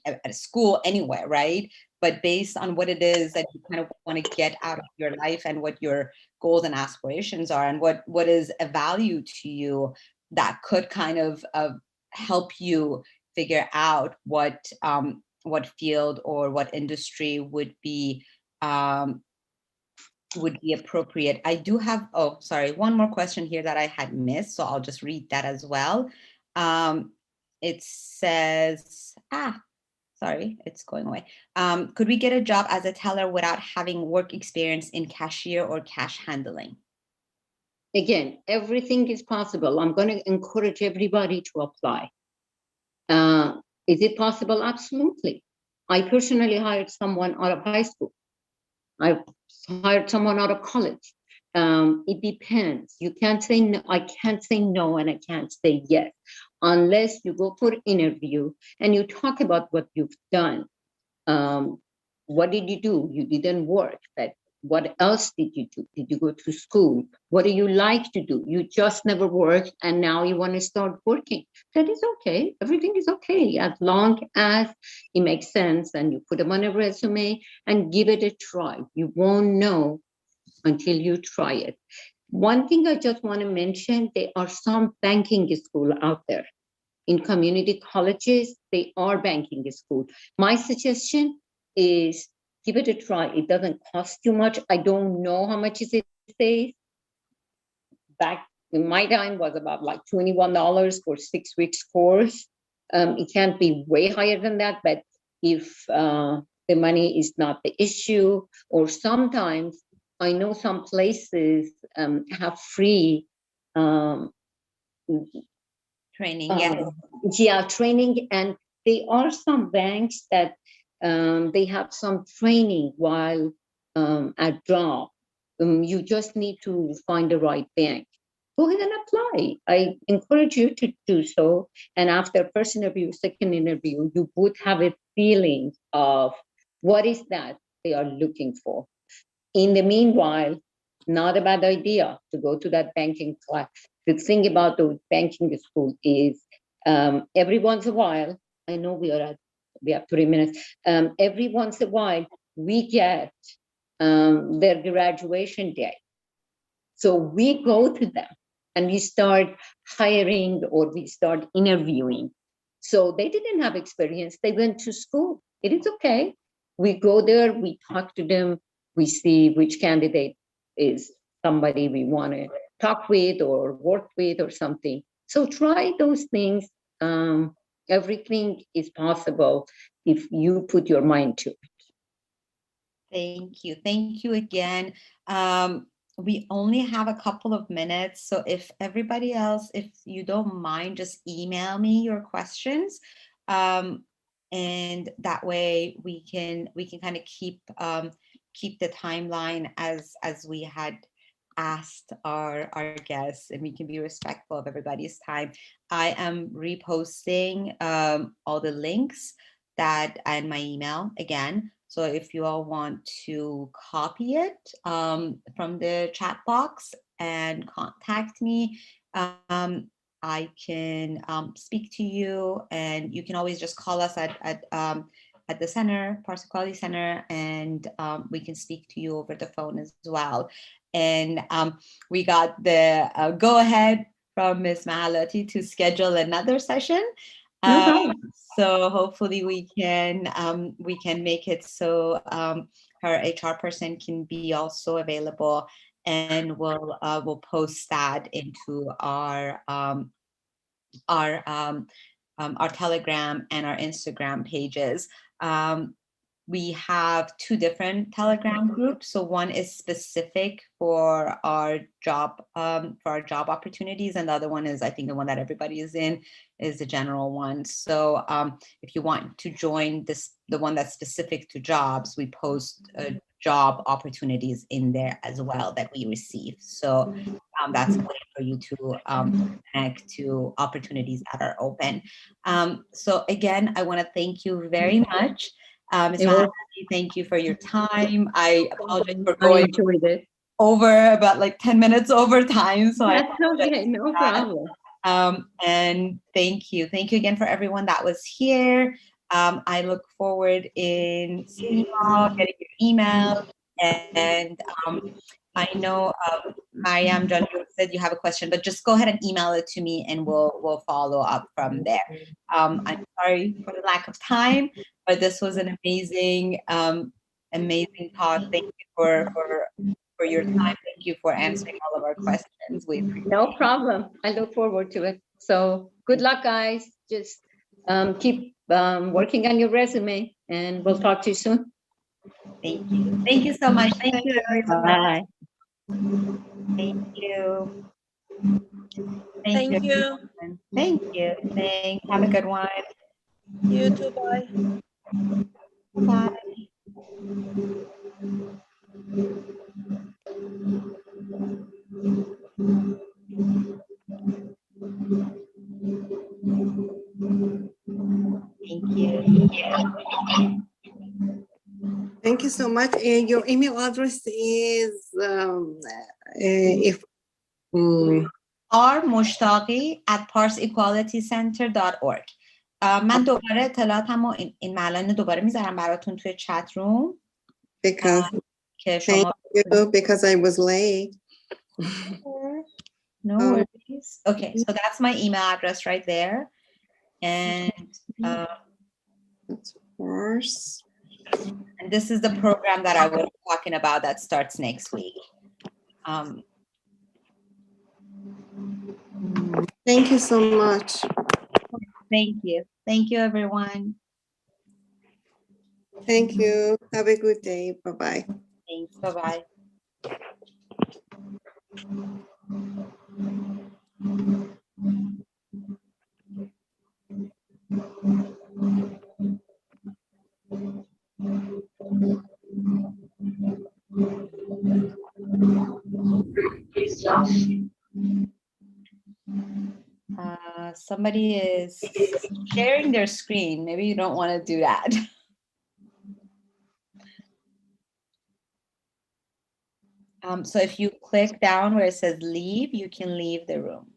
a school, anywhere, right? But based on what it is that you kind of want to get out of your life and what your goals and aspirations are, and what is a value to you, that could kind of help you figure out what field or what industry would be appropriate. I do have, one more question here that I had missed, so I'll just read that as well. It says, sorry, it's going away. Could we get a job as a teller without having work experience in cashier or cash handling? Again, everything is possible. I'm going to encourage everybody to apply. Is it possible? Absolutely. I personally hired someone out of high school. I've hired someone out of college. It depends. You can't say no. I can't say no, and I can't say yes, unless you go for an interview and you talk about what you've done. What did you do? You didn't work, but what else did you do? Did you go to school? What do you like to do? You just never worked, and now you want to start working. That is okay. Everything is okay, as long as it makes sense and you put them on a resume and give it a try. You won't know until you try it. One thing I just want to mention, there are some banking schools out there. In community colleges, they are banking schools. My suggestion is give it a try. It doesn't cost you much. I don't know how much is it these days. Back in my time was about like $21 for 6 weeks course. It can't be way higher than that, but if the money is not the issue, or sometimes I know some places have free training. Training, and there are some banks that they have some training while at job. You just need to find the right bank. Go ahead and apply. I encourage you to do so. And after first interview, second interview, you would have a feeling of what is that they are looking for. In the meanwhile, not a bad idea to go to that banking class. The thing about the banking school is every once in a while, I know we have 3 minutes. Every once in a while, we get their graduation day. So we go to them and we start hiring, or we start interviewing. So they didn't have experience. They went to school. It is okay. We go there, we talk to them, we see which candidate is somebody we want to talk with or work with or something. So try those things. everything is possible if you put your mind to it. Thank you. Thank you again. We only have a couple of minutes, so if everybody else, if you don't mind, just email me your questions, and that way we can kind of keep the timeline as we had asked our guests, and we can be respectful of everybody's time. I am reposting all the links that and my email again. So if you all want to copy it from the chat box and contact me, I can speak to you, and you can always just call us at the center, Pars Equality Center, and we can speak to you over the phone as well. And we got the go ahead from Ms. Mahalati to schedule another session. So hopefully we can make it so her HR person can be also available, and we'll post that into our Telegram and our Instagram pages. We have two different Telegram groups. So one is specific for our job opportunities, and the other one is, I think, the one that everybody is in is the general one. So if you want to join the one that's specific to jobs, we post job opportunities in there as well that we receive. So that's a way for you to connect to opportunities that are open. So again, I want to thank you very much. Ms. Mahalati, thank you for your time. I apologize for going over about like 10 minutes over time. So that's okay, no problem. And thank you again for everyone that was here. I look forward in seeing you all, getting your email, and I know Mariam, John, you said you have a question, but just go ahead and email it to me, and we'll follow up from there. I'm sorry for the lack of time, but this was an amazing talk. Thank you for your time. Thank you for answering all of our questions. No problem. I look forward to it. So good luck, guys. Just keep working on your resume, and we'll talk to you soon. Thank you. Thank you so much. Thank you, everyone. Bye. Thank you. Thank you. Thank you. Thanks. Have a good one. You too. Bye. Bye. Thank you. Thank you so much. Your email address is rmushtaqi@parsequalitycenter.org. من دوباره اطلاعاتمو این ملان دوباره میذارم براتون توی چت روم. Because I was late. No worries. Okay, so that's my email address right there. And this is the program that I was talking about that starts next week. Thank you so much. Thank you. Thank you, everyone. Thank you. Have a good day. Bye-bye. Thanks. Bye-bye. Somebody is sharing their screen. Maybe you don't want to do that. So if you click down where it says leave, you can leave the room.